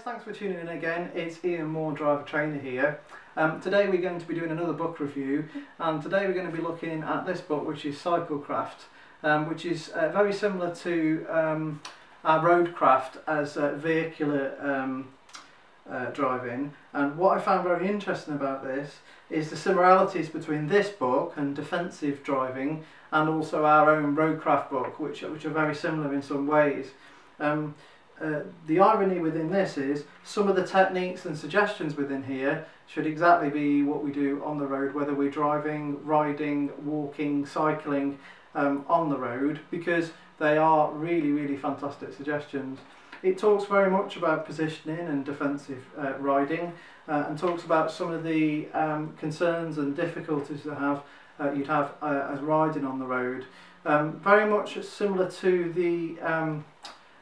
thanks for tuning in again. It's Iain Moore, driver trainer here. Today we're going to be doing another book review, and today we're going to be looking at this book, which is Cyclecraft, which is very similar to our roadcraft as vehicular driving. And what I found very interesting about this is the similarities between this book and defensive driving, and also our own roadcraft book, which are very similar in some ways. The irony within this is some of the techniques and suggestions within here should exactly be what we do on the road, whether we're driving, riding, walking, cycling on the road, because they are really fantastic suggestions. It talks very much about positioning and defensive riding, and talks about some of the concerns and difficulties that you'd have as riding on the road. Very much similar to the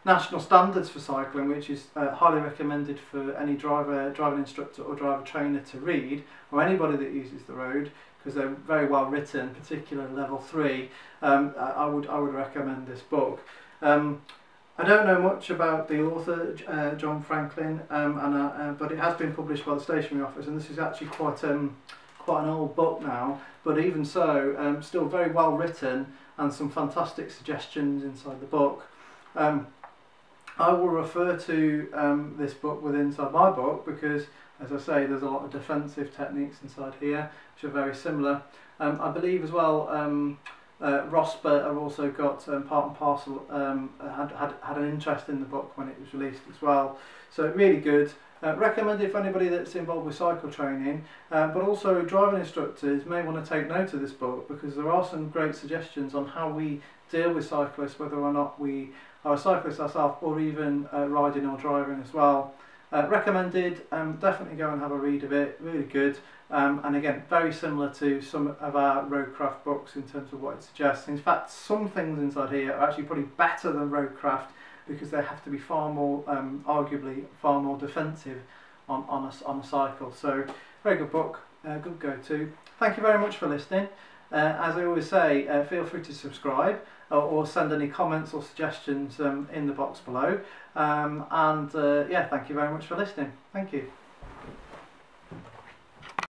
national standards for cycling, which is highly recommended for any driving instructor or driver trainer to read, or anybody that uses the road, because they're very well written, particularly level 3. I would recommend this book. I don't know much about the author, John Franklin, but it has been published by the Stationery Office, and this is actually quite an old book now, but even so, still very well written, and some fantastic suggestions inside the book. I will refer to this book inside my book, because, as I say, there's a lot of defensive techniques inside here which are very similar. I believe as well Rosper have also got part and parcel, had an interest in the book when it was released as well. So really good. Recommended for anybody that's involved with cycle training, but also driving instructors may want to take note of this book, because there are some great suggestions on how we deal with cyclists, whether or not we are a cyclist ourselves, or even riding or driving as well. Recommended. Definitely go and have a read of it. Really good, and again very similar to some of our roadcraft books in terms of what it suggests. In fact, some things inside here are actually probably better than roadcraft, because they have to be far more, arguably far more defensive on a cycle. So very good book, good go-to. Thank you very much for listening. As I always say, feel free to subscribe or send any comments or suggestions in the box below. Yeah, thank you very much for listening. Thank you.